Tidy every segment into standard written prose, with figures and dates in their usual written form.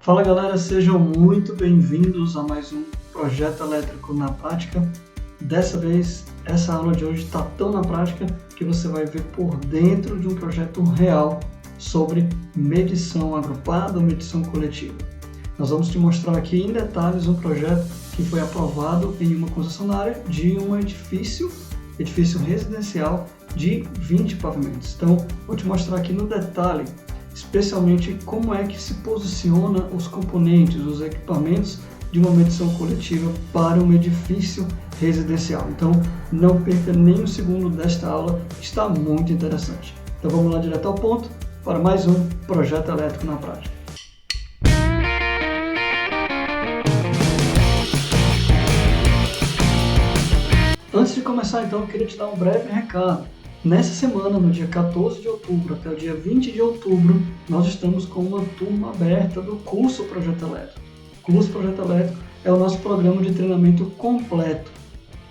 Fala galera, sejam muito bem-vindos a mais um Projeto Elétrico na Prática. Dessa vez, essa aula de hoje está tão na prática que você vai ver por dentro de um projeto real sobre medição agrupada ou medição coletiva. Nós vamos te mostrar aqui em detalhes um projeto que foi aprovado em uma concessionária de um edifício residencial de 20 pavimentos. Então, vou te mostrar aqui no detalhe especialmente como é que se posiciona os componentes, os equipamentos de uma medição coletiva para um edifício residencial. Então, não perca nem um segundo desta aula, está muito interessante. Então, vamos lá direto ao ponto para mais um Projeto Elétrico na Prática. Antes de começar, então, eu queria te dar um breve recado. Nessa semana, no dia 14 de outubro até o dia 20 de outubro, nós estamos com uma turma aberta do curso Projeto Elétrico. O curso Projeto Elétrico é o nosso programa de treinamento completo,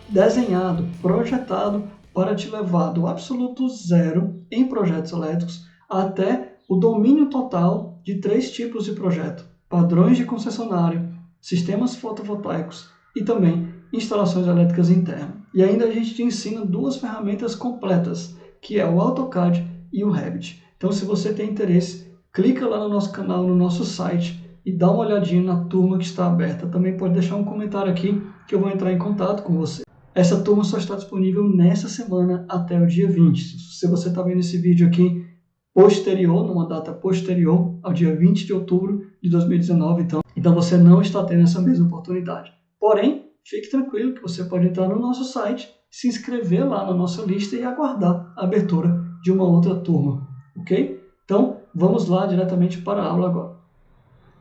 desenhado, projetado para te levar do absoluto zero em projetos elétricos até o domínio total de 3 tipos de projeto: padrões de concessionária, sistemas fotovoltaicos e também instalações elétricas internas. E ainda a gente te ensina 2 ferramentas completas, que é o AutoCAD e o Revit. Então, se você tem interesse, clica lá no nosso canal, no nosso site e dá uma olhadinha na turma que está aberta. Também pode deixar um comentário aqui que eu vou entrar em contato com você. Essa turma só está disponível nessa semana até o dia 20. Se você está vendo esse vídeo aqui posterior, numa data posterior ao dia 20 de outubro de 2019, então você não está tendo essa mesma oportunidade. Porém, fique tranquilo que você pode entrar no nosso site, se inscrever lá na nossa lista e aguardar a abertura de uma outra turma, ok? Então, vamos lá diretamente para a aula agora.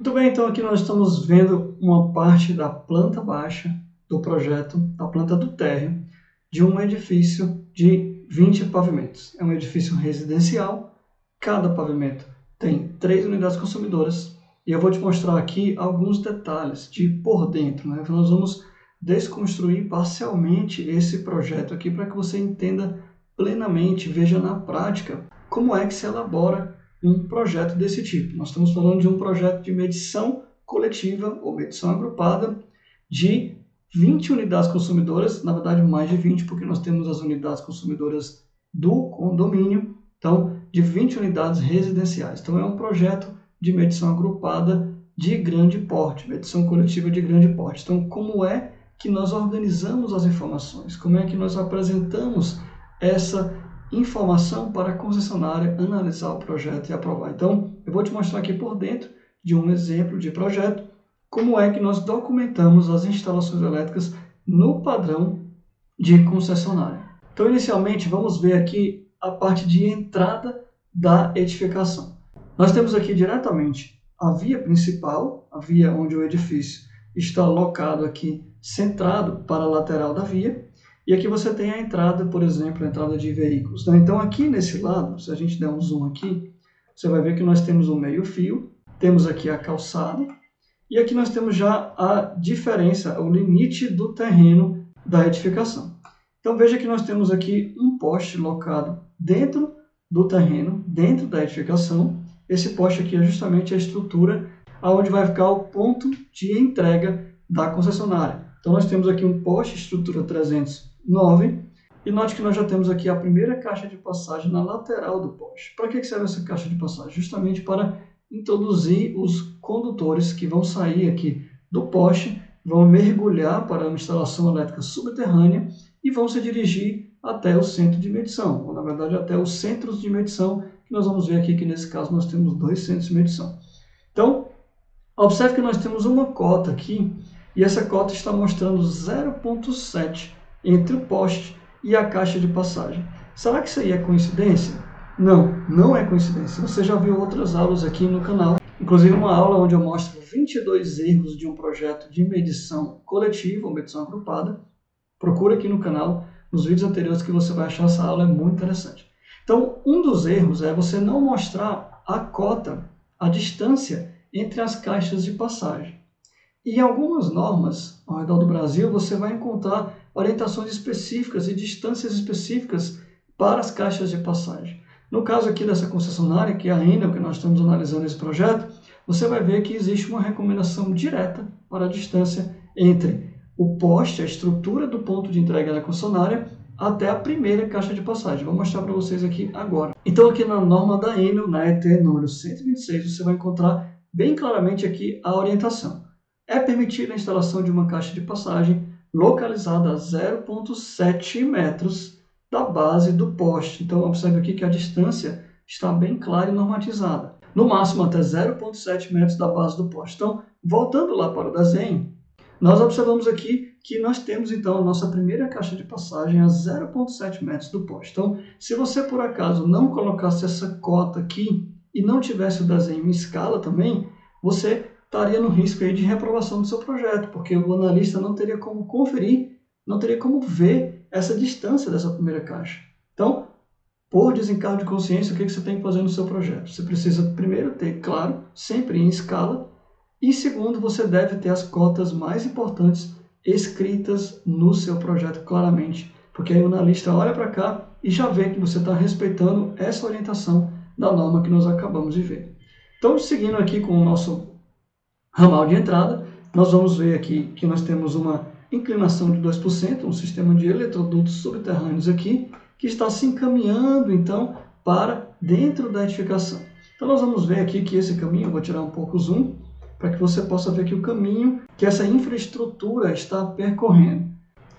Muito bem, então aqui nós estamos vendo uma parte da planta baixa do projeto, da planta do térreo, de um edifício de 20 pavimentos. É um edifício residencial, cada pavimento tem 3 unidades consumidoras, e eu vou te mostrar aqui alguns detalhes de por dentro, né? Nós vamos desconstruir parcialmente esse projeto aqui para que você entenda plenamente, veja na prática como é que se elabora um projeto desse tipo. Nós estamos falando de um projeto de medição coletiva ou medição agrupada de 20 unidades consumidoras, na verdade mais de 20, porque nós temos as unidades consumidoras do condomínio, então de 20 unidades residenciais. Então é um projeto de medição agrupada de grande porte, medição coletiva de grande porte. Então, como é que nós organizamos as informações, como é que nós apresentamos essa informação para a concessionária analisar o projeto e aprovar. Então, eu vou te mostrar aqui por dentro de um exemplo de projeto, como é que nós documentamos as instalações elétricas no padrão de concessionária. Então, inicialmente, vamos ver aqui a parte de entrada da edificação. Nós temos aqui diretamente a via principal, a via onde o edifício está locado aqui, centrado para a lateral da via, e aqui você tem a entrada, por exemplo, a entrada de veículos. Então aqui nesse lado, se a gente der um zoom aqui, você vai ver que nós temos um meio-fio, temos aqui a calçada, e aqui nós temos já a diferença, o limite do terreno da edificação. Então veja que nós temos aqui um poste locado dentro do terreno, dentro da edificação. Esse poste aqui é justamente a estrutura onde vai ficar o ponto de entrega da concessionária. Então nós temos aqui um poste estrutura 309 e note que nós já temos aqui a primeira caixa de passagem na lateral do poste. Para que serve essa caixa de passagem? Justamente para introduzir os condutores que vão sair aqui do poste, vão mergulhar para uma instalação elétrica subterrânea e vão se dirigir até o centro de medição, ou na verdade até os centros de medição, que nós vamos ver aqui que nesse caso nós temos 2 centros de medição. Então, observe que nós temos uma cota aqui, e essa cota está mostrando 0,7 entre o poste e a caixa de passagem. Será que isso aí é coincidência? Não, não é coincidência. Você já viu outras aulas aqui no canal, inclusive uma aula onde eu mostro 22 erros de um projeto de medição coletiva ou medição agrupada. Procura aqui no canal, nos vídeos anteriores, que você vai achar essa aula, é muito interessante. Então, um dos erros é você não mostrar a cota, a distância entre as caixas de passagem. E em algumas normas ao redor do Brasil, você vai encontrar orientações específicas e distâncias específicas para as caixas de passagem. No caso aqui dessa concessionária, que é a Enel, que nós estamos analisando esse projeto, você vai ver que existe uma recomendação direta para a distância entre o poste, a estrutura do ponto de entrega da concessionária, até a primeira caixa de passagem. Vou mostrar para vocês aqui agora. Então aqui na norma da Enel, na ET número 126, você vai encontrar bem claramente aqui a orientação. É permitida a instalação de uma caixa de passagem localizada a 0,7 metros da base do poste. Então observe aqui que a distância está bem clara e normatizada. No máximo até 0,7 metros da base do poste. Então, voltando lá para o desenho, nós observamos aqui que nós temos então a nossa primeira caixa de passagem a 0,7 metros do poste. Então, se você por acaso não colocasse essa cota aqui e não tivesse o desenho em escala também, você estaria no risco aí de reprovação do seu projeto, porque o analista não teria como conferir, não teria como ver essa distância dessa primeira caixa. Então, por desencargo de consciência, o que você tem que fazer no seu projeto? Você precisa primeiro ter, claro, sempre em escala, e segundo, você deve ter as cotas mais importantes escritas no seu projeto claramente, porque aí o analista olha para cá e já vê que você está respeitando essa orientação da norma que nós acabamos de ver. Então, seguindo aqui com o nosso ramal de entrada, nós vamos ver aqui que nós temos uma inclinação de 2%, um sistema de eletrodutos subterrâneos aqui, que está se encaminhando, então, para dentro da edificação. Então, nós vamos ver aqui que esse caminho, eu vou tirar um pouco o zoom, para que você possa ver que o caminho que essa infraestrutura está percorrendo.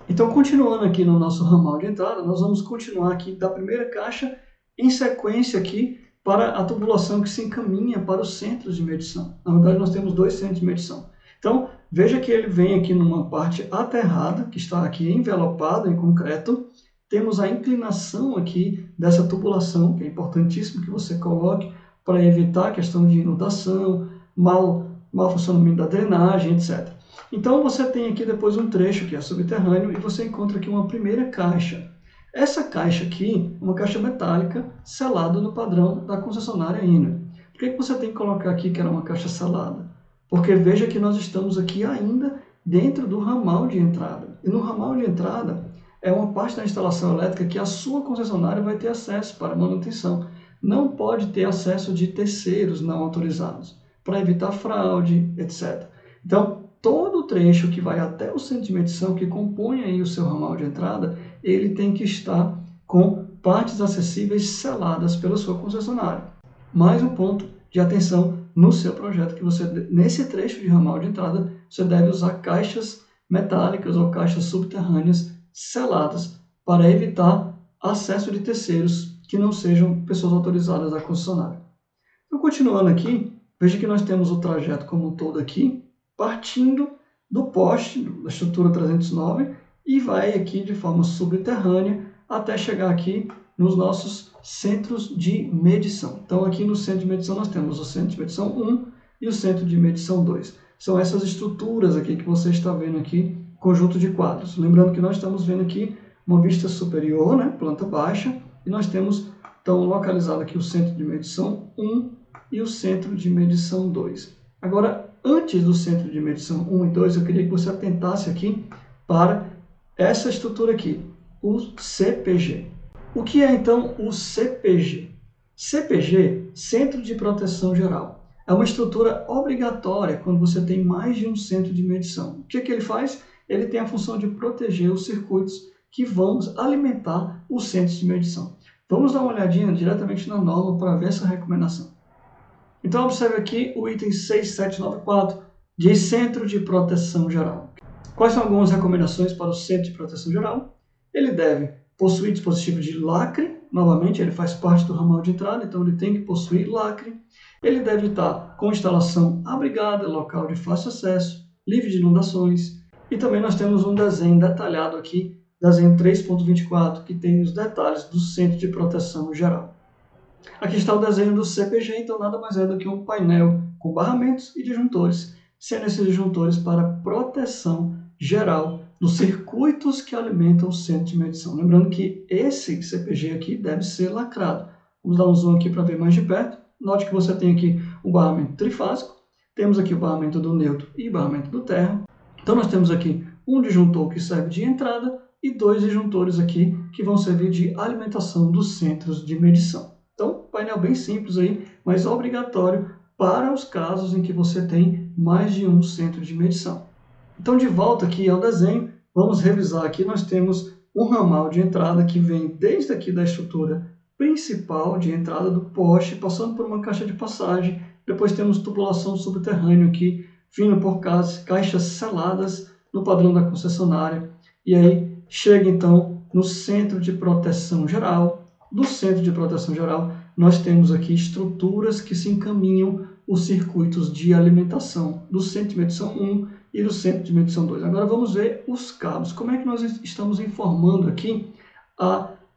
Então, continuando aqui no nosso ramal de entrada, nós vamos continuar aqui da primeira caixa em sequência aqui para a tubulação que se encaminha para os centros de medição. Na verdade, nós temos 2 centros de medição. Então, veja que ele vem aqui numa parte aterrada, que está aqui envelopada em concreto. Temos a inclinação aqui dessa tubulação, que é importantíssimo que você coloque para evitar a questão de inundação, mau funcionamento da drenagem, etc. Então, você tem aqui depois um trecho que é subterrâneo e você encontra aqui uma primeira caixa. Essa caixa aqui é uma caixa metálica selada no padrão da concessionária Enel. Por que você tem que colocar aqui que era uma caixa selada? Porque veja que nós estamos aqui ainda dentro do ramal de entrada. E no ramal de entrada é uma parte da instalação elétrica que a sua concessionária vai ter acesso para manutenção. Não pode ter acesso de terceiros não autorizados, para evitar fraude, etc. Então, todo o trecho que vai até o centro de medição, que compõe aí o seu ramal de entrada, ele tem que estar com partes acessíveis seladas pela sua concessionária. Mais um ponto de atenção no seu projeto, que você, nesse trecho de ramal de entrada, você deve usar caixas metálicas ou caixas subterrâneas seladas para evitar acesso de terceiros que não sejam pessoas autorizadas da concessionária. Então, continuando aqui, veja que nós temos o trajeto como um todo aqui, partindo do poste, da estrutura 309, e vai aqui de forma subterrânea até chegar aqui nos nossos centros de medição. Então, aqui no centro de medição nós temos o centro de medição 1 e o centro de medição 2. São essas estruturas aqui que você está vendo aqui, conjunto de quadros. Lembrando que nós estamos vendo aqui uma vista superior, né, planta baixa, e nós temos, então, localizado aqui o centro de medição 1 e o centro de medição 2. Agora, antes do centro de medição 1 e 2, eu queria que você atentasse aqui para essa estrutura aqui, o CPG. O que é, então, o CPG? CPG, Centro de Proteção Geral. É uma estrutura obrigatória quando você tem mais de um centro de medição. O que ele faz? Ele tem a função de proteger os circuitos que vão alimentar os centros de medição. Vamos dar uma olhadinha diretamente na norma para ver essa recomendação. Então, observe aqui o item 6794 de Centro de Proteção Geral. Quais são algumas recomendações para o Centro de Proteção Geral? Ele deve possuir dispositivo de lacre, novamente ele faz parte do ramal de entrada, então ele tem que possuir lacre. Ele deve estar com instalação abrigada, local de fácil acesso, livre de inundações. E também nós temos um desenho detalhado aqui, desenho 3.24, que tem os detalhes do Centro de Proteção Geral. Aqui está o desenho do CPG, então nada mais é do que um painel com barramentos e disjuntores, sendo esses disjuntores para proteção geral dos circuitos que alimentam o centro de medição. Lembrando que esse CPG aqui deve ser lacrado. Vamos dar um zoom aqui para ver mais de perto. Note que você tem aqui o barramento trifásico, temos aqui o barramento do neutro e o barramento do terra. Então nós temos aqui um disjuntor que serve de entrada e 2 disjuntores aqui que vão servir de alimentação dos centros de medição. Então, painel bem simples aí, mas obrigatório para os casos em que você tem mais de um centro de medição. Então, de volta aqui ao desenho, vamos revisar aqui. Nós temos um ramal de entrada que vem desde aqui da estrutura principal de entrada do poste, passando por uma caixa de passagem. Depois temos tubulação subterrânea aqui, vindo por caixas seladas no padrão da concessionária. E aí chega então no centro de proteção geral. Do centro de proteção geral, nós temos aqui estruturas que se encaminham os circuitos de alimentação do centro de medição 1 e do centro de medição 2. Agora vamos ver os cabos. Como é que nós estamos informando aqui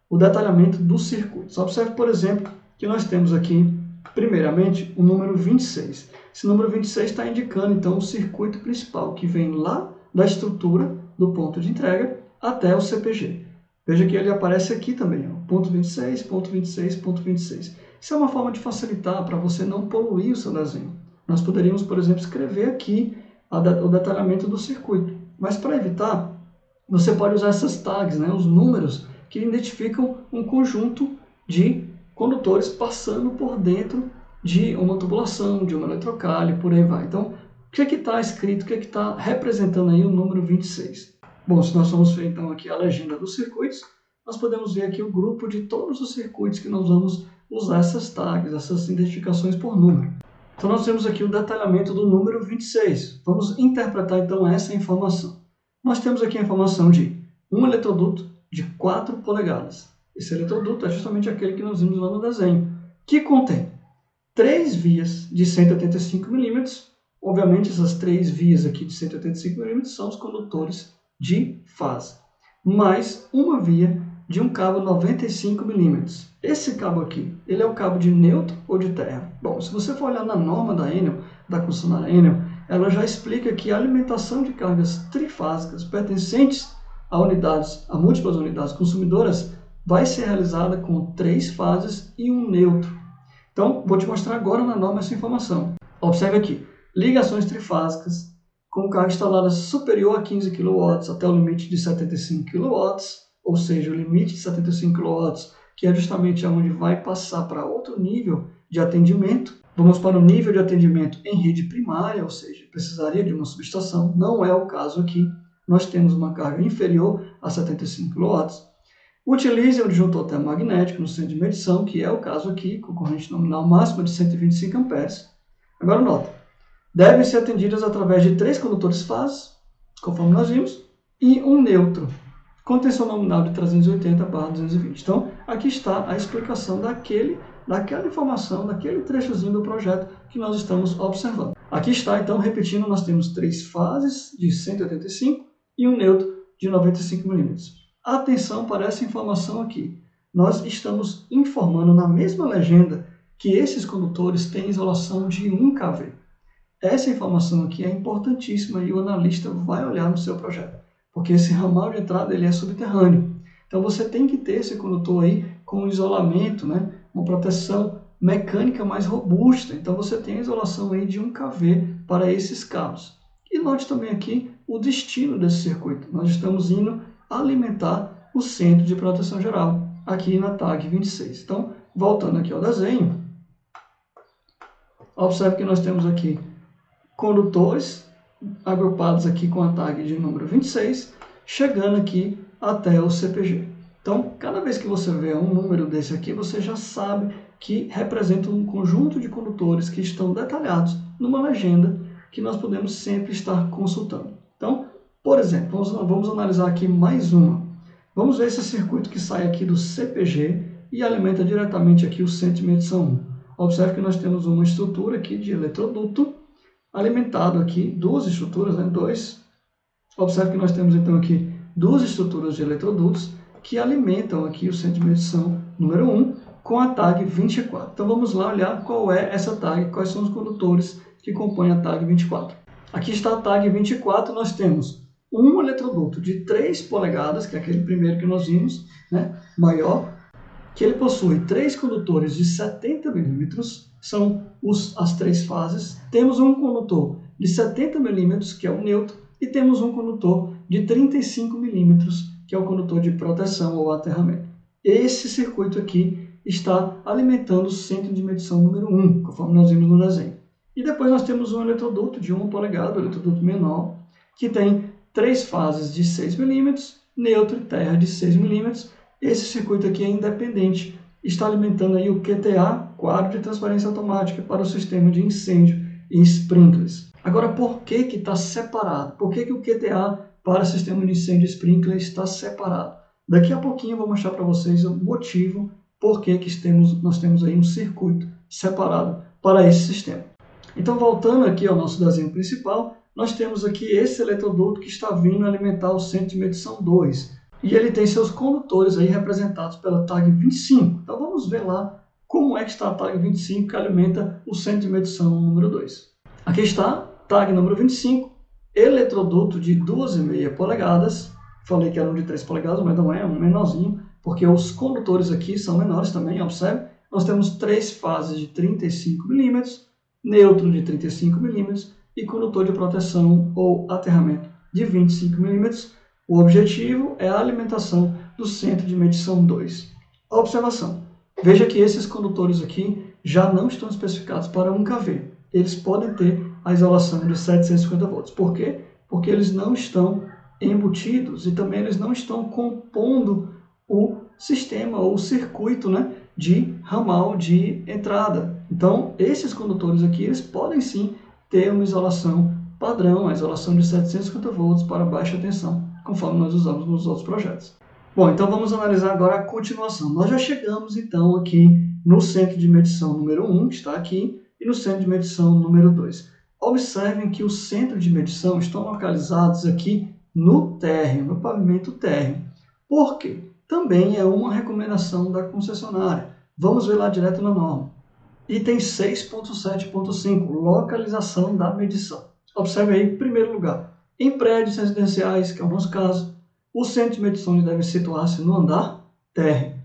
o detalhamento dos circuitos? Observe, por exemplo, que nós temos aqui, primeiramente, o número 26. Esse número 26 está indicando, então, o circuito principal, que vem lá da estrutura do ponto de entrega até o CPG. Veja que ele aparece aqui também, ó, ponto 26, ponto 26, ponto 26. Isso é uma forma de facilitar para você não poluir o seu desenho. Nós poderíamos, por exemplo, escrever aqui o detalhamento do circuito. Mas para evitar, você pode usar essas tags, né, os números que identificam um conjunto de condutores passando por dentro de uma tubulação, de uma eletrocalhe, por aí vai. Então, o que está escrito, o que está representando aí o número 26? Bom, se nós formos ver então aqui a legenda dos circuitos, nós podemos ver aqui o grupo de todos os circuitos que nós vamos usar essas tags, essas identificações por número. Então nós temos aqui o detalhamento do número 26. Vamos interpretar então essa informação. Nós temos aqui a informação de um eletroduto de 4 polegadas. Esse eletroduto é justamente aquele que nós vimos lá no desenho, que contém 3 vias de 185 milímetros. Obviamente essas 3 vias aqui de 185 milímetros são os condutores de fase, mais uma via de um cabo 95 milímetros. Esse cabo aqui, ele é o cabo de neutro ou de terra? Bom, se você for olhar na norma da Enel, da concessionária Enel, ela já explica que a alimentação de cargas trifásicas pertencentes a múltiplas unidades consumidoras vai ser realizada com 3 fases e um neutro. Então, vou te mostrar agora na norma essa informação. Observe aqui, ligações trifásicas com carga instalada superior a 15 kW até o limite de 75 kW, ou seja, o limite de 75 kW, que é justamente onde vai passar para outro nível de atendimento. Vamos para o nível de atendimento em rede primária, ou seja, precisaria de uma subestação. Não é o caso aqui. Nós temos uma carga inferior a 75 kW. Utilize o disjuntor termomagnético no centro de medição, que é o caso aqui, com corrente nominal máxima de 125 A. Agora nota, devem ser atendidas através de 3 condutores fase, conforme nós vimos, e um neutro, com tensão nominal de 380/220. Então, aqui está a explicação daquela informação, daquele trechozinho do projeto que nós estamos observando. Aqui está, então, repetindo, nós temos 3 fases de 185 e um neutro de 95 milímetros. Atenção para essa informação aqui. Nós estamos informando na mesma legenda que esses condutores têm isolação de 1 kV. Essa informação aqui é importantíssima e o analista vai olhar no seu projeto, porque esse ramal de entrada ele é subterrâneo. Então você tem que ter esse condutor aí com isolamento, né? Uma proteção mecânica mais robusta. Então você tem a isolação aí de 1 kV para esses cabos. E note também aqui o destino desse circuito. Nós estamos indo alimentar o centro de proteção geral, aqui na tag 26. Então, voltando aqui ao desenho, observe que nós temos aqui condutores agrupados aqui com a tag de número 26, chegando aqui até o CPG. Então, cada vez que você vê um número desse aqui, você já sabe que representa um conjunto de condutores que estão detalhados numa legenda que nós podemos sempre estar consultando. Então, por exemplo, vamos analisar aqui mais uma. Vamos ver esse circuito que sai aqui do CPG e alimenta diretamente aqui o centro de medição 1. Observe que nós temos uma estrutura aqui de eletroduto alimentado aqui, 2 estruturas, né? 2. Observe que nós temos então aqui 2 estruturas de eletrodutos que alimentam aqui o centro de medição número 1 com a tag 24. Então vamos lá olhar qual é essa tag, quais são os condutores que compõem a tag 24. Aqui está a tag 24, nós temos um eletroduto de 3 polegadas, que é aquele primeiro que nós vimos, né, maior, que ele possui 3 condutores de 70 milímetros, são as 3 fases. Temos um condutor de 70 milímetros, que é o neutro, e temos um condutor de 35 milímetros, que é o condutor de proteção ou aterramento. Esse circuito aqui está alimentando o centro de medição número 1, conforme nós vimos no desenho. E depois nós temos um eletroduto de 1 polegada, o eletroduto menor, que tem 3 fases de 6 milímetros, neutro e terra de 6 milímetros. Esse circuito aqui é independente, está alimentando aí o QTA, quadro de transferência automática, para o sistema de incêndio e sprinklers. Agora, por que está separado? Por que o QTA para o sistema de incêndio e sprinkler está separado? Daqui a pouquinho eu vou mostrar para vocês o motivo por que nós temos aí um circuito separado para esse sistema. Então, voltando aqui ao nosso desenho principal, nós temos aqui esse eletroduto que está vindo alimentar o centro de medição 2. E ele tem seus condutores aí representados pela tag 25. Então, vamos ver lá como é que está a tag 25 que alimenta o centro de medição número 2. Aqui está, tag número 25, eletroduto de 2,5 polegadas. Falei que era um de 3 polegadas, mas não é, um menorzinho, porque os condutores aqui são menores também, observe. Nós temos 3 fases de 35 milímetros, neutro de 35 milímetros e condutor de proteção ou aterramento de 25 milímetros. O objetivo é a alimentação do centro de medição 2. Observação. Veja que esses condutores aqui já não estão especificados para 1 kV. Eles podem ter a isolação de 750 volts. Por quê? Porque eles não estão embutidos e também eles não estão compondo o sistema ou o circuito, né, de ramal de entrada. Então, esses condutores aqui, eles podem sim ter uma isolação padrão, a isolação de 750 volts para baixa tensão, conforme nós usamos nos outros projetos. Bom, então vamos analisar agora a continuação. Nós já chegamos então aqui no centro de medição número 1, que está aqui, e no centro de medição número 2. Observem que os centros de medição estão localizados aqui no térreo, no pavimento térreo. Por quê? Também é uma recomendação da concessionária. Vamos ver lá direto na norma. Item 6.7.5, localização da medição. Observe aí, em primeiro lugar, em prédios residenciais, que é o nosso caso, o centro de medição deve situar-se no andar térreo,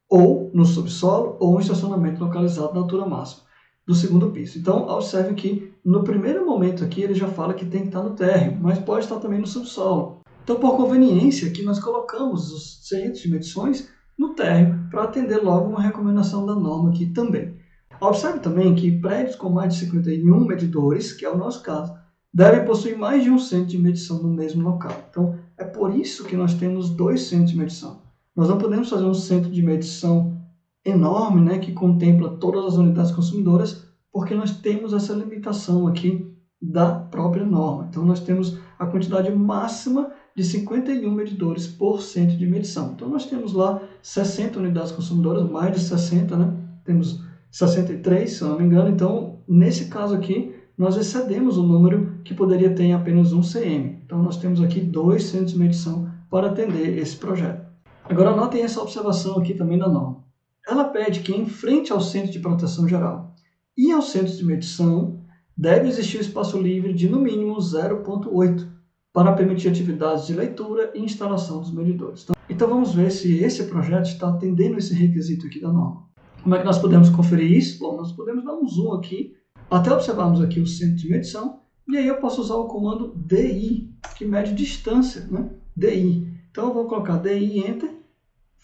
ou no subsolo, ou em estacionamento localizado na altura máxima do segundo piso. Então, observe que no primeiro momento aqui ele já fala que tem que estar no térreo, mas pode estar também no subsolo. Então, por conveniência, aqui nós colocamos os centros de medições no térreo para atender logo uma recomendação da norma aqui também. Observe também que prédios com mais de 51 medidores, que é o nosso caso, devem possuir mais de um centro de medição no mesmo local. Então, é por isso que nós temos 2 centros de medição. Nós não podemos fazer um centro de medição enorme, né, que contempla todas as unidades consumidoras, porque nós temos essa limitação aqui da própria norma. Então, nós temos a quantidade máxima de 51 medidores por centro de medição. Então, nós temos lá 60 unidades consumidoras, mais de 60, né? Temos 63, se eu não me engano. Então, nesse caso aqui, nós excedemos o número que poderia ter em apenas um CM. Então, nós temos aqui 2 centros de medição para atender esse projeto. Agora, anotem essa observação aqui também da norma. Ela pede que, em frente ao centro de proteção geral e aos centros de medição, deve existir espaço livre de, no mínimo, 0,8 para permitir atividades de leitura e instalação dos medidores. Então, vamos ver se esse projeto está atendendo esse requisito aqui da norma. Como é que nós podemos conferir isso? Bom, nós podemos dar um zoom aqui, até observarmos aqui o centro de medição, e aí eu posso usar o comando DI, que mede distância, né? DI. Então, eu vou colocar DI, Enter,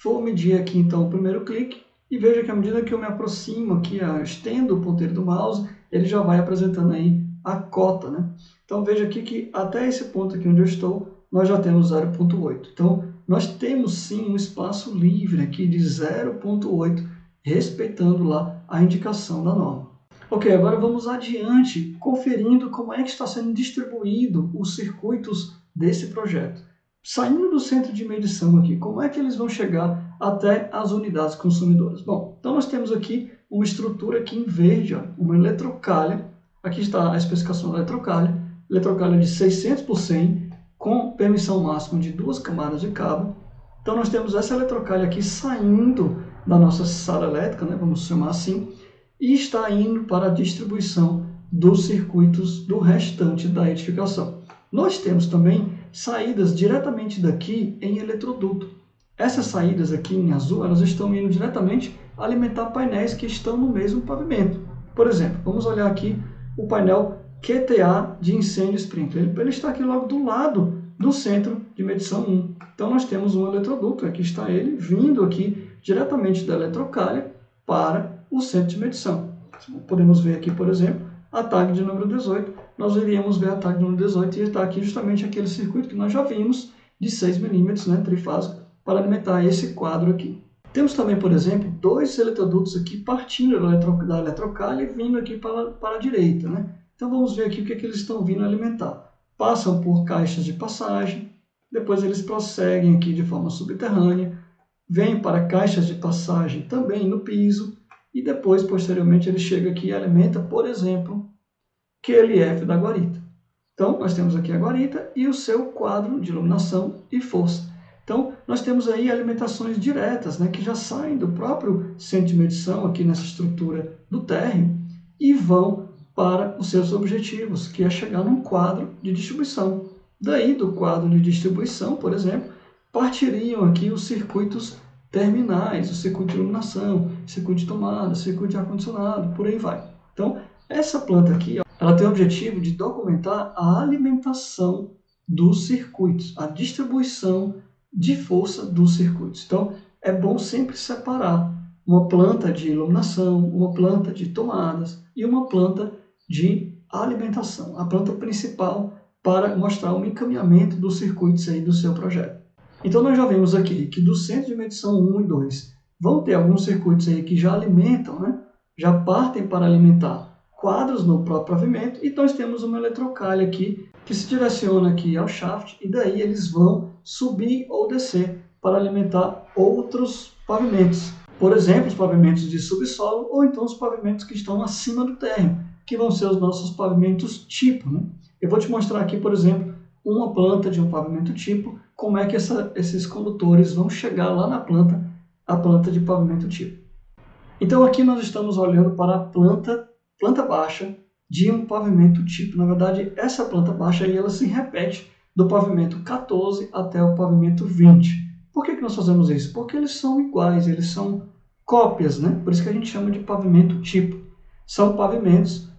vou medir aqui, então, o primeiro clique, e veja que à medida que eu me aproximo aqui, estendo o ponteiro do mouse, ele já vai apresentando aí a cota, né? Então, veja aqui que até esse ponto aqui onde eu estou, nós já temos 0,8. Então, nós temos sim um espaço livre aqui de 0,8, respeitando lá a indicação da norma. Ok, agora vamos adiante, conferindo como é que está sendo distribuído os circuitos desse projeto. Saindo do centro de medição aqui, como é que eles vão chegar até as unidades consumidoras? Bom, então nós temos aqui uma estrutura aqui em verde, ó, uma eletrocalha. Aqui está a especificação da eletrocalha de 600 por 100, com permissão máxima de 2 camadas de cabo. Então nós temos essa eletrocalha aqui saindo da nossa sala elétrica, né, vamos chamar assim, e está indo para a distribuição dos circuitos do restante da edificação. Nós temos também saídas diretamente daqui em eletroduto. Essas saídas aqui em azul, elas estão indo diretamente alimentar painéis que estão no mesmo pavimento. Por exemplo, vamos olhar aqui o painel QTA de incêndio sprinkler. Ele está aqui logo do lado do centro de medição 1. Então nós temos um eletroduto, aqui está ele, vindo aqui diretamente da eletrocalha para o centro de medição. Podemos ver aqui, por exemplo, a tag de número 18, nós iríamos ver a tag de número 18 e está aqui justamente aquele circuito que nós já vimos de 6 milímetros, né, trifásico, para alimentar esse quadro aqui. Temos também, por exemplo, dois eletrodutos aqui partindo da eletrocalha e vindo aqui para a direita, né? Então vamos ver aqui o que, é que eles estão vindo alimentar. Passam por caixas de passagem, depois eles prosseguem aqui de forma subterrânea, vêm para caixas de passagem também no piso, e depois, posteriormente, ele chega aqui e alimenta, por exemplo, QLF da guarita. Então, nós temos aqui a guarita e o seu quadro de iluminação e força. Então, nós temos aí alimentações diretas, né, que já saem do próprio centro de medição, aqui nessa estrutura do térreo, e vão para os seus objetivos, que é chegar num quadro de distribuição. Daí, do quadro de distribuição, por exemplo, partiriam aqui os circuitos terminais, o circuito de iluminação, circuito de tomada, circuito de ar-condicionado, por aí vai. Então, essa planta aqui, ela tem o objetivo de documentar a alimentação dos circuitos, a distribuição de força dos circuitos. Então, é bom sempre separar uma planta de iluminação, uma planta de tomadas e uma planta de alimentação, a planta principal para mostrar um encaminhamento dos circuitos aí do seu projeto. Então, nós já vimos aqui que do centro de medição 1 e 2 vão ter alguns circuitos aí que já alimentam, né? Já partem para alimentar quadros no próprio pavimento, e nós temos uma eletrocalha aqui que se direciona aqui ao shaft, e daí eles vão subir ou descer para alimentar outros pavimentos. Por exemplo, os pavimentos de subsolo, ou então os pavimentos que estão acima do térreo, que vão ser os nossos pavimentos tipo, né? Eu vou te mostrar aqui, por exemplo, uma planta de um pavimento tipo, como é que esses condutores vão chegar lá na planta, a planta de pavimento tipo. Então aqui nós estamos olhando para a planta baixa de um pavimento tipo. Na verdade, essa planta baixa aí, ela se repete do pavimento 14 até o pavimento 20. Por que nós fazemos isso? Porque eles são iguais, eles são cópias, né? Por isso que a gente chama de pavimento tipo. São pavimentos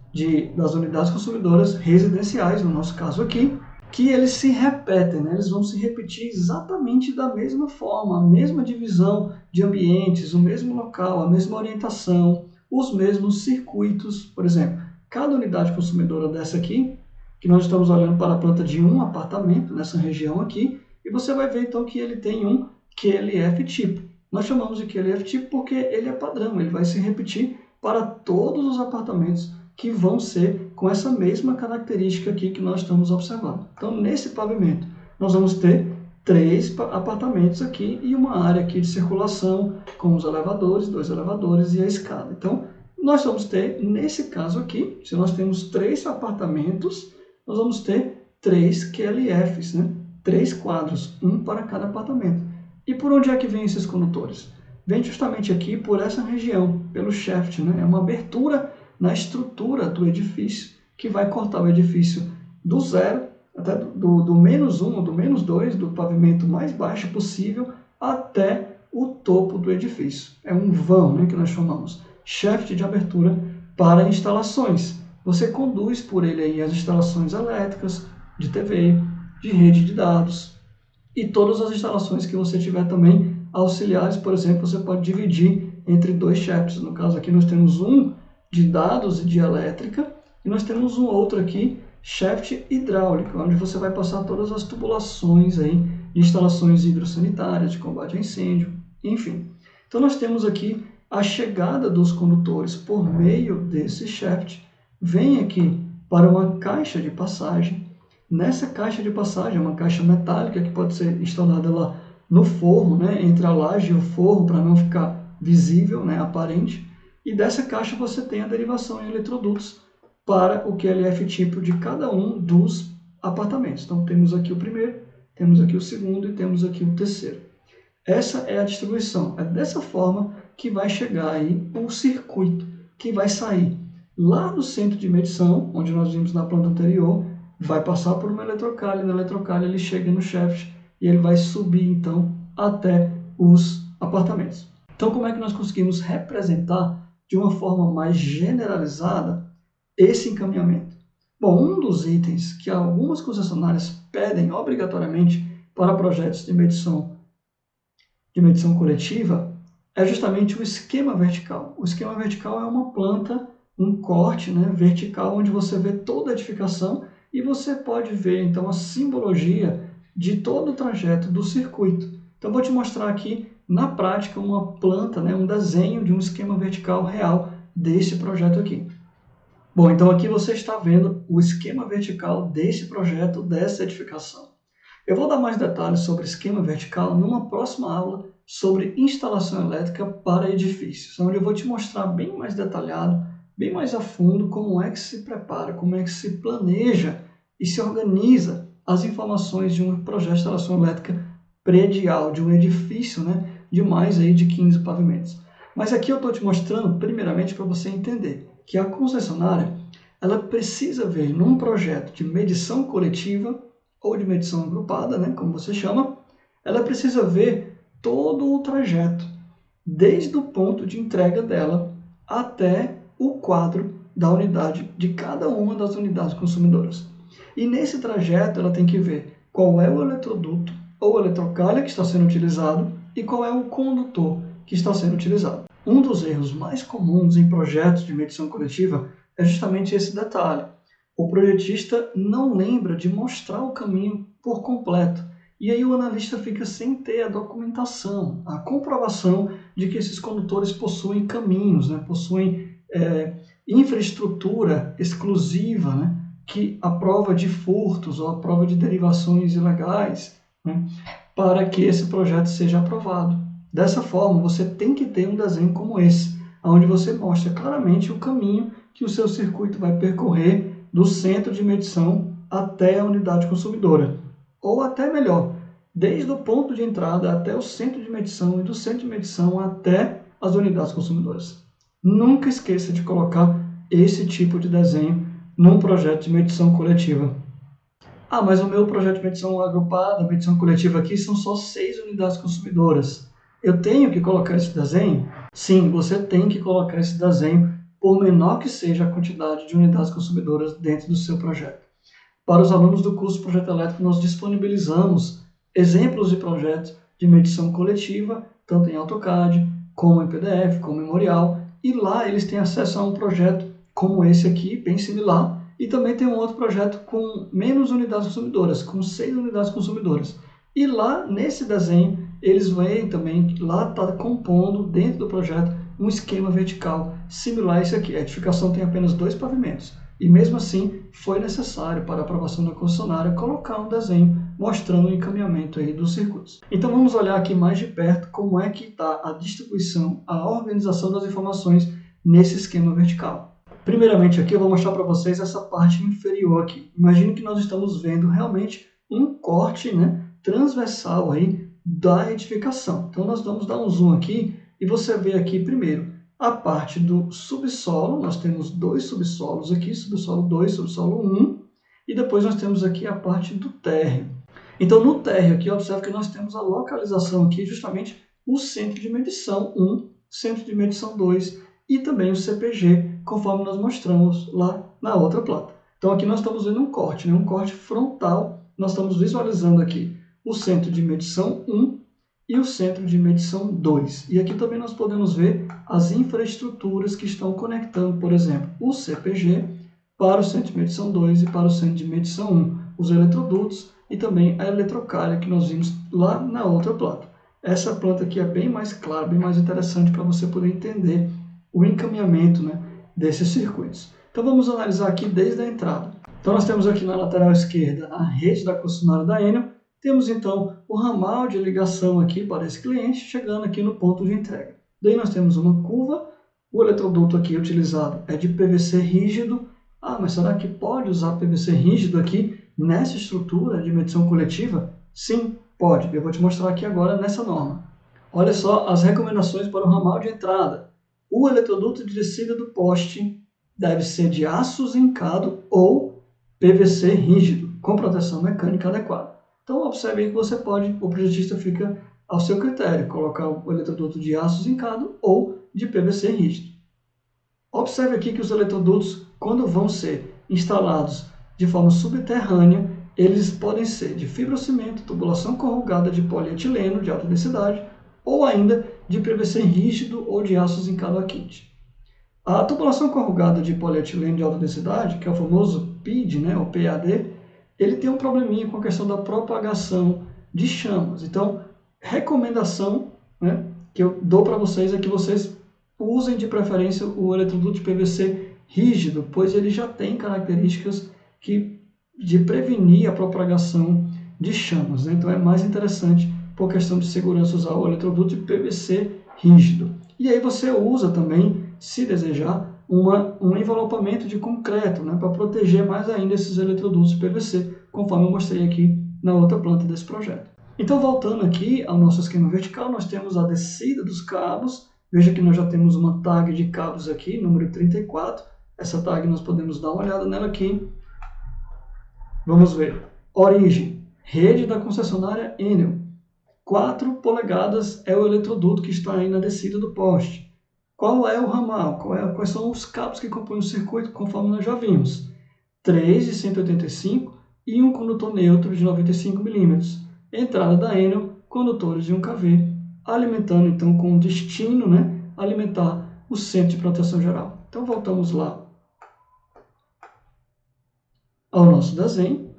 das unidades consumidoras residenciais, no nosso caso aqui, que eles se repetem, né? Eles vão se repetir exatamente da mesma forma, a mesma divisão de ambientes, o mesmo local, a mesma orientação, os mesmos circuitos. Por exemplo, cada unidade consumidora dessa aqui, que nós estamos olhando para a planta de um apartamento, nessa região aqui, e você vai ver então que ele tem um QLF tipo. Nós chamamos de QLF tipo porque ele é padrão, ele vai se repetir para todos os apartamentos que vão ser com essa mesma característica aqui que nós estamos observando. Então, nesse pavimento, nós vamos ter 3 apartamentos aqui e uma área aqui de circulação com os elevadores, 2 elevadores e a escada. Então, nós vamos ter, nesse caso aqui, se nós temos 3 apartamentos, nós vamos ter 3 QLFs, né? 3 quadros, um para cada apartamento. E por onde é que vêm esses condutores? Vem justamente aqui por essa região, pelo shaft, né? É uma abertura na estrutura do edifício, que vai cortar o edifício do zero, até do menos 1 ou do menos 2, do pavimento mais baixo possível, até o topo do edifício. É um vão, né, que nós chamamos, shaft de abertura para instalações. Você conduz por ele aí as instalações elétricas, de TV, de rede de dados, e todas as instalações que você tiver também auxiliares. Por exemplo, você pode dividir entre 2 shafts. No caso aqui nós temos um de dados e de elétrica, e nós temos um outro aqui, shaft hidráulico, onde você vai passar todas as tubulações aí de instalações hidrossanitárias, de combate a incêndio, enfim. Então nós temos aqui a chegada dos condutores por meio desse shaft, vem aqui para uma caixa de passagem. Nessa caixa de passagem, uma caixa metálica que pode ser instalada lá no forro, né, entre a laje e o forro, para não ficar visível, né, aparente. E dessa caixa você tem a derivação em eletrodutos para o QLF tipo de cada um dos apartamentos. Então temos aqui o primeiro, temos aqui o segundo e temos aqui o terceiro. Essa é a distribuição. É dessa forma que vai chegar aí o circuito que vai sair lá do centro de medição, onde nós vimos na planta anterior, vai passar por uma eletrocalha, e na eletrocalha ele chega no shaft e ele vai subir então até os apartamentos. Então como é que nós conseguimos representar de uma forma mais generalizada esse encaminhamento? Bom, um dos itens que algumas concessionárias pedem obrigatoriamente para projetos de medição coletiva é justamente o esquema vertical. O esquema vertical é uma planta um corte, né, vertical, onde você vê toda a edificação e você pode ver, então, a simbologia de todo o trajeto do circuito. Então, vou te mostrar aqui, na prática, uma planta, né, um desenho de um esquema vertical real desse projeto aqui. Bom, então aqui você está vendo o esquema vertical desse projeto, dessa edificação. Eu vou dar mais detalhes sobre esquema vertical numa próxima aula sobre instalação elétrica para edifícios, onde eu vou te mostrar bem mais detalhado, bem mais a fundo como é que se prepara, como é que se planeja e se organiza as informações de um projeto de instalação elétrica predial, de um edifício, né, de mais aí de 15 pavimentos. Mas aqui eu estou te mostrando, primeiramente, para você entender que a concessionária ela precisa ver num projeto de medição coletiva ou de medição agrupada, né, como você chama, ela precisa ver todo o trajeto, desde o ponto de entrega dela até o quadro da unidade, de cada uma das unidades consumidoras. E nesse trajeto ela tem que ver qual é o eletroduto ou eletrocalha que está sendo utilizado e qual é o condutor que está sendo utilizado. Um dos erros mais comuns em projetos de medição coletiva é justamente esse detalhe. O projetista não lembra de mostrar o caminho por completo. E aí o analista fica sem ter a documentação, a comprovação de que esses condutores possuem caminhos, né? Possuem infraestrutura exclusiva, né? Que a prova de furtos ou a prova de derivações ilegais, né? Para que esse projeto seja aprovado. Dessa forma, você tem que ter um desenho como esse, onde você mostra claramente o caminho que o seu circuito vai percorrer do centro de medição até a unidade consumidora. Ou até melhor, desde o ponto de entrada até o centro de medição e do centro de medição até as unidades consumidoras. Nunca esqueça de colocar esse tipo de desenho num projeto de medição coletiva. Ah, mas o meu projeto de medição agrupada, medição coletiva aqui, são só 6 unidades consumidoras. Eu tenho que colocar esse desenho? Sim, você tem que colocar esse desenho, por menor que seja a quantidade de unidades consumidoras dentro do seu projeto. Para os alunos do curso Projeto Elétrico, nós disponibilizamos exemplos de projetos de medição coletiva, tanto em AutoCAD, como em PDF, como em Memorial, e lá eles têm acesso a um projeto como esse aqui, bem similar, e também tem um outro projeto com menos unidades consumidoras, com 6 unidades consumidoras. E lá, nesse desenho, eles veem também que lá está compondo, dentro do projeto, um esquema vertical similar a esse aqui. A edificação tem apenas 2 pavimentos. E mesmo assim, foi necessário, para a aprovação da concessionária, colocar um desenho mostrando o encaminhamento aí dos circuitos. Então vamos olhar aqui mais de perto como é que está a distribuição, a organização das informações nesse esquema vertical. Primeiramente aqui eu vou mostrar para vocês essa parte inferior aqui. Imagine que nós estamos vendo realmente um corte, né, transversal aí da edificação. Então nós vamos dar um zoom aqui e você vê aqui primeiro a parte do subsolo. Nós temos 2 subsolos aqui, subsolo 2, subsolo 1, e depois nós temos aqui a parte do térreo. Então no térreo aqui, observe que nós temos a localização aqui, justamente o centro de medição 1, centro de medição 2 e também o CPG, conforme nós mostramos lá na outra planta. Então aqui nós estamos vendo um corte, né? Um corte frontal. Nós estamos visualizando aqui o centro de medição 1 e o centro de medição 2. E aqui também nós podemos ver as infraestruturas que estão conectando, por exemplo, o CPG para o centro de medição 2 e para o centro de medição 1, os eletrodutos e também a eletrocalha que nós vimos lá na outra planta. Essa planta aqui é bem mais clara, bem mais interessante para você poder entender o encaminhamento, né, desses circuitos. Então vamos analisar aqui desde a entrada. Então nós temos aqui na lateral esquerda a rede da concessionária da Enel. Temos então o ramal de ligação aqui para esse cliente, chegando aqui no ponto de entrega. Daí nós temos uma curva, o eletroduto aqui utilizado é de PVC rígido. Ah, mas será que pode usar PVC rígido aqui nessa estrutura de medição coletiva? Sim, pode. Eu vou te mostrar aqui agora nessa norma. Olha só as recomendações para o ramal de entrada. O eletroduto de descida do poste deve ser de aço zincado ou PVC rígido, com proteção mecânica adequada. Então, observe aí que você pode, o projetista fica ao seu critério, colocar o eletroduto de aço zincado ou de PVC rígido. Observe aqui que os eletrodutos, quando vão ser instalados de forma subterrânea, eles podem ser de fibrocimento, tubulação corrugada de polietileno de alta densidade ou ainda de PVC rígido ou de aço zincado a quente. A tubulação corrugada de polietileno de alta densidade, que é o famoso PID, né, ou PAD, ele tem um probleminha com a questão da propagação de chamas. Então, recomendação, né, que eu dou para vocês é que vocês usem de preferência o eletroduto de PVC rígido, pois ele já tem características de prevenir a propagação de chamas, né? Então é mais interessante, por questão de segurança, usar o eletroduto de PVC rígido. E aí você usa também, se desejar, um envelopamento de concreto, né, para proteger mais ainda esses eletrodutos de PVC, conforme eu mostrei aqui na outra planta desse projeto. Então, voltando aqui ao nosso esquema vertical, nós temos a descida dos cabos. Veja que nós já temos uma tag de cabos aqui, número 34. Essa tag nós podemos dar uma olhada nela aqui. Vamos ver. Origem. Rede da concessionária Enel. 4 polegadas é o eletroduto que está aí na descida do poste. Qual é o ramal? Quais são os cabos que compõem o circuito, conforme nós já vimos? 3 de 185 e um condutor neutro de 95 mm. Entrada da Enel, condutores de 1 kV, alimentando então com o destino, né, alimentar o centro de proteção geral. Então voltamos lá ao nosso desenho.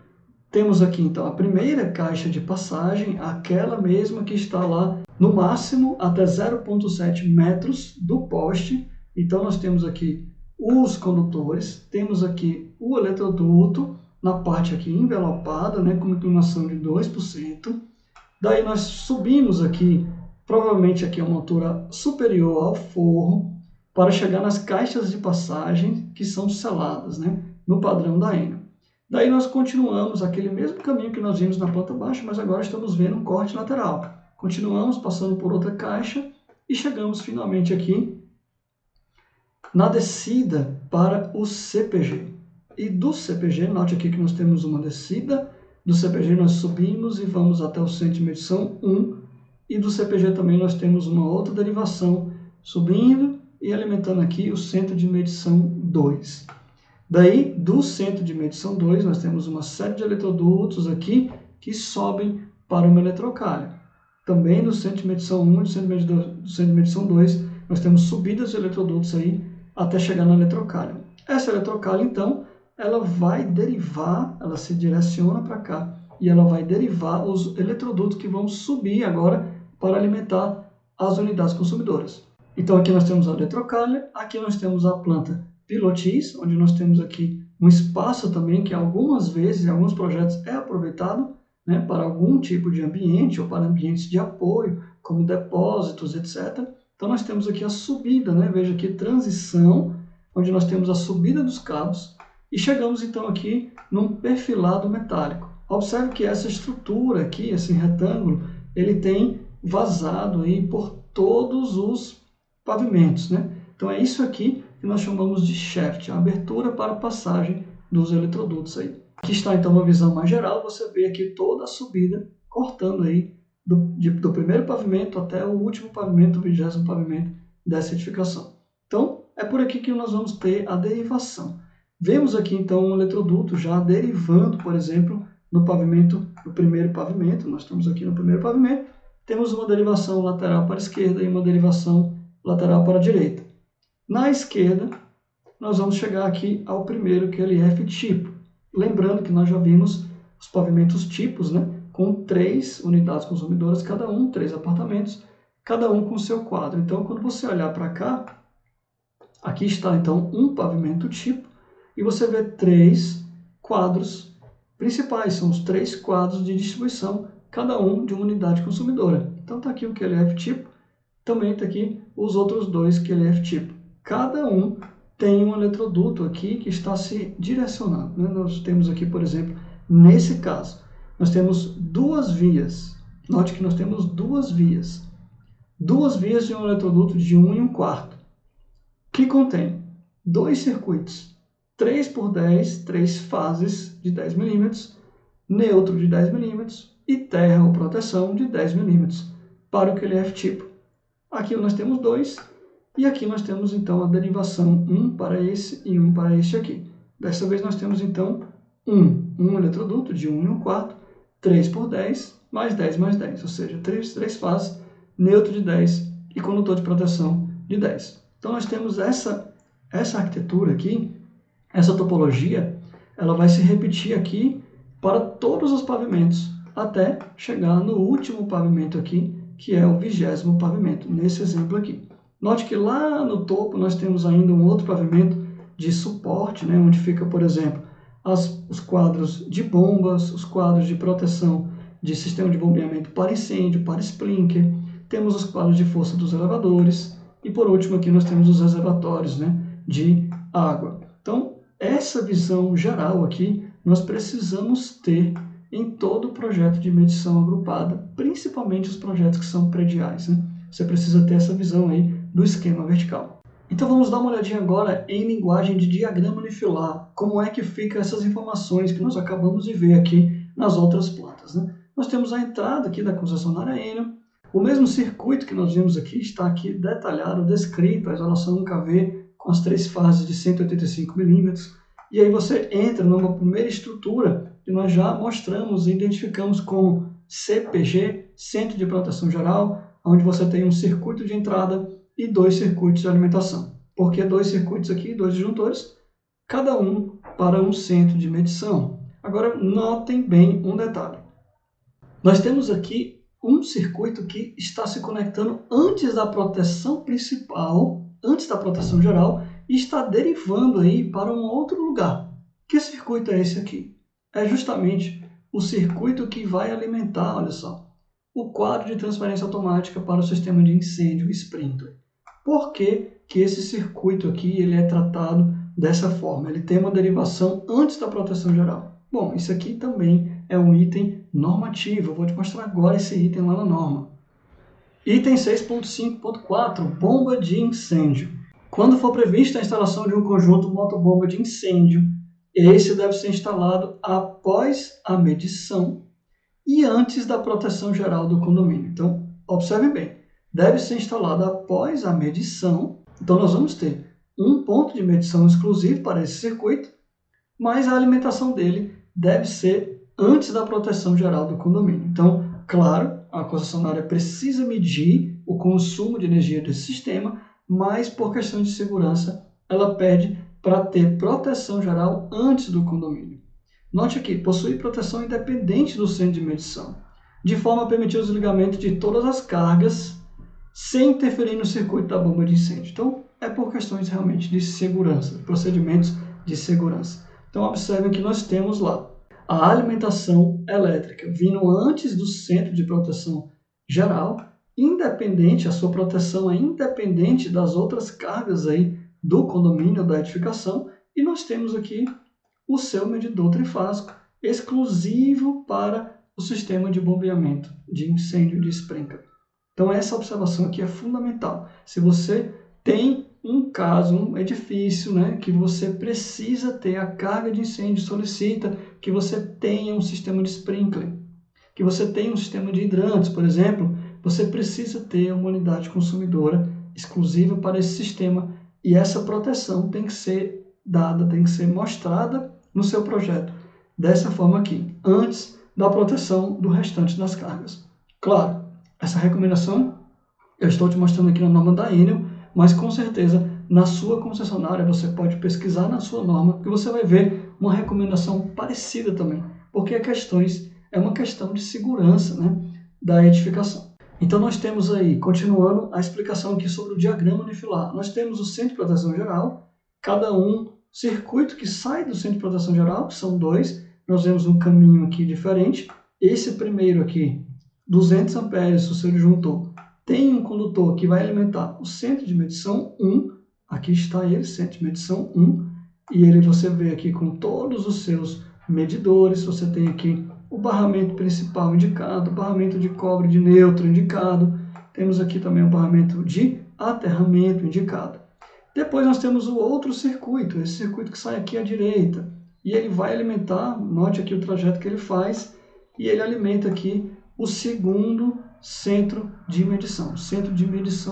Temos aqui então a primeira caixa de passagem, aquela mesma que está lá no máximo até 0,7 metros do poste. Então nós temos aqui os condutores, temos aqui o eletroduto na parte aqui envelopada, né, com inclinação de 2%. Daí nós subimos aqui, provavelmente aqui a uma altura superior ao forro, para chegar nas caixas de passagem que são seladas, né, no padrão da Enel. Daí nós continuamos aquele mesmo caminho que nós vimos na planta baixa, mas agora estamos vendo um corte lateral. Continuamos passando por outra caixa e chegamos finalmente aqui na descida para o CPG. E do CPG, note aqui que nós temos uma descida, do CPG nós subimos e vamos até o centro de medição 1, e do CPG também nós temos uma outra derivação, subindo e alimentando aqui o centro de medição 2. Daí, do centro de medição 2, nós temos uma série de eletrodutos aqui que sobem para uma eletrocalha. Também do centro de medição 1 e do centro de medição 2, nós temos subidas de eletrodutos aí até chegar na eletrocalha. Essa eletrocalha, então, ela vai derivar, ela se direciona para cá e ela vai derivar os eletrodutos que vão subir agora para alimentar as unidades consumidoras. Então, aqui nós temos a eletrocalha, aqui nós temos a planta pilotis, onde nós temos aqui um espaço também que algumas vezes, em alguns projetos, é aproveitado, né, para algum tipo de ambiente ou para ambientes de apoio, como depósitos, etc. Então nós temos aqui a subida, né, veja aqui, transição, onde nós temos a subida dos cabos e chegamos então aqui num perfilado metálico. Observe que essa estrutura aqui, esse retângulo, ele tem vazado aí por todos os pavimentos, né? Então é isso aqui que nós chamamos de shaft, a abertura para a passagem dos eletrodutos aí. Aqui está então uma visão mais geral, você vê aqui toda a subida, cortando aí do primeiro pavimento até o último pavimento, o 20º pavimento dessa edificação. Então, é por aqui que nós vamos ter a derivação. Vemos aqui então um eletroduto já derivando, por exemplo, no pavimento, no primeiro pavimento, nós estamos aqui no primeiro pavimento, temos uma derivação lateral para a esquerda e uma derivação lateral para a direita. Na esquerda, nós vamos chegar aqui ao primeiro QLF tipo. Lembrando que nós já vimos os pavimentos tipos, né, com 3 unidades consumidoras, cada um, 3 apartamentos, cada um com seu quadro. Então, quando você olhar para cá, aqui está então um pavimento tipo, e você vê 3 quadros principais, são os 3 quadros de distribuição, cada um de uma unidade consumidora. Então está aqui o QLF tipo, também está aqui os outros 2 QLF tipo. Cada um tem um eletroduto aqui que está se direcionando, né? Nós temos aqui, por exemplo, nesse caso, nós temos 2 vias. Note que nós temos 2 vias. 2 vias de um eletroduto de 1 1/4, que contém 2 circuitos, 3 por 10, 3 fases de 10 mm, neutro de 10 mm e terra ou proteção de 10 mm para o QLF tipo. Aqui nós temos 2 e aqui nós temos então a derivação 1 para esse e 1 para este aqui. Dessa vez nós temos então um eletroduto de 1 1/4, 3 por 10, mais 10 mais 10, ou seja, 3 fases, neutro de 10 e condutor de proteção de 10. Então nós temos essa essa arquitetura aqui, essa topologia, ela vai se repetir aqui para todos os pavimentos, até chegar no último pavimento aqui, que é o 20º pavimento, nesse exemplo aqui. Note que lá no topo nós temos ainda um outro pavimento de suporte, né, onde fica, por exemplo, os quadros de bombas, os quadros de proteção de sistema de bombeamento para incêndio, para sprinkler, temos os quadros de força dos elevadores e, por último, aqui nós temos os reservatórios, né, de água. Então, essa visão geral aqui nós precisamos ter em todo o projeto de medição agrupada, principalmente os projetos que são prediais, né? Você precisa ter essa visão aí do esquema vertical. Então vamos dar uma olhadinha agora em linguagem de diagrama unifilar, como é que ficam essas informações que nós acabamos de ver aqui nas outras plantas, né? Nós temos a entrada aqui da concessionária Enel, o mesmo circuito que nós vimos aqui está aqui detalhado, descrito, a isolação 1kV com as 3 fases de 185 milímetros, e aí você entra numa primeira estrutura que nós já mostramos e identificamos como CPG, Centro de Proteção Geral, onde você tem um circuito de entrada e 2 circuitos de alimentação. Por que 2 circuitos aqui, 2 disjuntores? Cada um para um centro de medição. Agora, notem bem um detalhe. Nós temos aqui um circuito que está se conectando antes da proteção principal, antes da proteção geral, e está derivando aí para um outro lugar. Que circuito é esse aqui? É justamente o circuito que vai alimentar, olha só, o quadro de transferência automática para o sistema de incêndio sprinkler. Por que que esse circuito aqui ele é tratado dessa forma? Ele tem uma derivação antes da proteção geral. Bom, isso aqui também é um item normativo. Eu vou te mostrar agora esse item lá na norma. Item 6.5.4, bomba de incêndio. Quando for prevista a instalação de um conjunto motobomba de incêndio, esse deve ser instalado após a medição e antes da proteção geral do condomínio. Então, observe bem, deve ser instalado após a medição. Então, nós vamos ter um ponto de medição exclusivo para esse circuito, mas a alimentação dele deve ser antes da proteção geral do condomínio. Então, claro, a concessionária precisa medir o consumo de energia desse sistema, mas por questão de segurança, ela pede para ter proteção geral antes do condomínio. Note aqui, possui proteção independente do centro de medição, de forma a permitir o desligamento de todas as cargas sem interferir no circuito da bomba de incêndio. Então, é por questões realmente de segurança, procedimentos de segurança. Então, observem que nós temos lá a alimentação elétrica vindo antes do centro de proteção geral, independente, a sua proteção é independente das outras cargas aí do condomínio, da edificação, e nós temos aqui o seu medidor trifásico, exclusivo para o sistema de bombeamento de incêndio de sprinkler. Então essa observação aqui é fundamental. Se você tem um caso, um edifício, né, que você precisa ter a carga de incêndio, solicita que você tenha um sistema de sprinkler, que você tenha um sistema de hidrantes, por exemplo, você precisa ter uma unidade consumidora exclusiva para esse sistema e essa proteção tem que ser dada, tem que ser mostrada no seu projeto, dessa forma aqui, antes da proteção do restante das cargas. Claro, essa recomendação eu estou te mostrando aqui na norma da Enel, mas com certeza na sua concessionária você pode pesquisar na sua norma que você vai ver uma recomendação parecida também, porque é uma questão de segurança, né, da edificação. Então nós temos aí, continuando a explicação aqui sobre o diagrama unifilar, nós temos o centro de proteção geral, cada um circuito que sai do centro de proteção geral, que são 2, nós vemos um caminho aqui diferente. Esse primeiro aqui, 200 amperes, o seu disjuntor, tem um condutor que vai alimentar o centro de medição 1, aqui está ele, centro de medição 1, e ele você vê aqui com todos os seus medidores, você tem aqui o barramento principal indicado, o barramento de cobre de neutro indicado, temos aqui também o barramento de aterramento indicado. Depois nós temos o outro circuito, esse circuito que sai aqui à direita, e ele vai alimentar, note aqui o trajeto que ele faz, e ele alimenta aqui o segundo centro de medição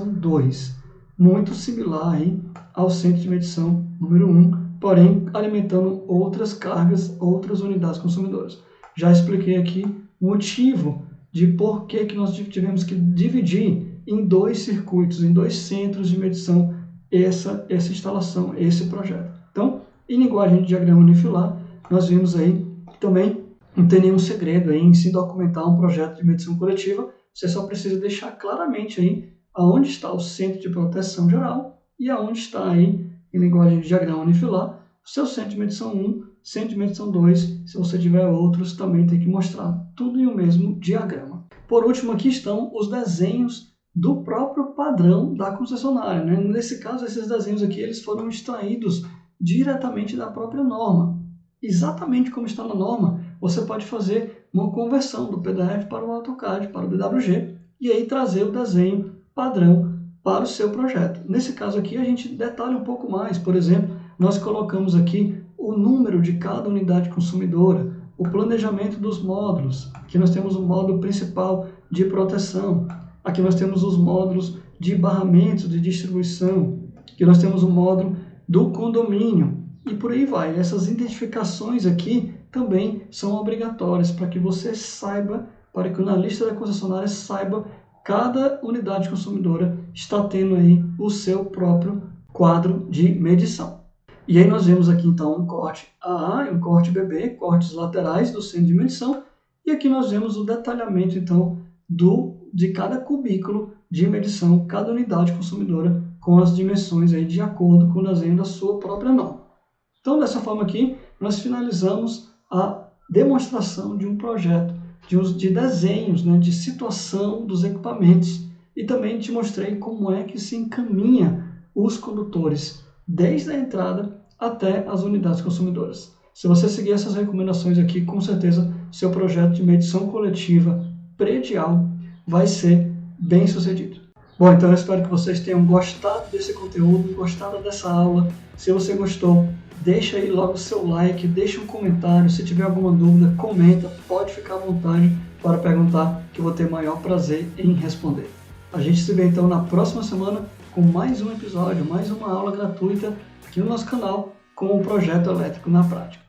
2, muito similar aí ao centro de medição número 1, porém alimentando outras cargas, outras unidades consumidoras. Já expliquei aqui o motivo de por que nós tivemos que dividir em 2 circuitos, em 2 centros de medição essa instalação, esse projeto. Então, em linguagem de diagrama unifilar, nós vimos aí que também não tem nenhum segredo aí em se documentar um projeto de medição coletiva. Você só precisa deixar claramente aí aonde está o centro de proteção geral e aonde está aí, em linguagem de diagrama unifilar, o seu centro de medição 1, centro de medição 2, se você tiver outros, também tem que mostrar tudo em um mesmo diagrama. Por último, aqui estão os desenhos do próprio padrão da concessionária, né? Nesse caso, esses desenhos aqui eles foram extraídos diretamente da própria norma. Exatamente como está na norma, você pode fazer uma conversão do PDF para o AutoCAD, para o DWG, e aí trazer o desenho padrão para o seu projeto. Nesse caso aqui, a gente detalha um pouco mais. Por exemplo, nós colocamos aqui o número de cada unidade consumidora, o planejamento dos módulos. Aqui nós temos o módulo principal de proteção. Aqui nós temos os módulos de barramentos de distribuição. Aqui nós temos o módulo do condomínio. E por aí vai. Essas identificações aqui também são obrigatórias para que você saiba, para que o analista da concessionária saiba, cada unidade consumidora está tendo aí o seu próprio quadro de medição. E aí nós vemos aqui então um corte AA e um corte BB, cortes laterais do centro de medição, e aqui nós vemos o detalhamento então de cada cubículo de medição, cada unidade consumidora com as dimensões aí de acordo com o desenho da sua própria norma. Então dessa forma aqui nós finalizamos a demonstração de um projeto, de desenhos, né, de situação dos equipamentos, e também te mostrei como é que se encaminha os condutores desde a entrada até as unidades consumidoras. Se você seguir essas recomendações aqui, com certeza seu projeto de medição coletiva predial vai ser bem sucedido. Bom, então eu espero que vocês tenham gostado desse conteúdo, gostado dessa aula. Se você gostou, deixa aí logo o seu like, deixa um comentário. Se tiver alguma dúvida, comenta, pode ficar à vontade para perguntar, que eu vou ter maior prazer em responder. A gente se vê então na próxima semana com mais um episódio, mais uma aula gratuita aqui no nosso canal com o Projeto Elétrico na Prática.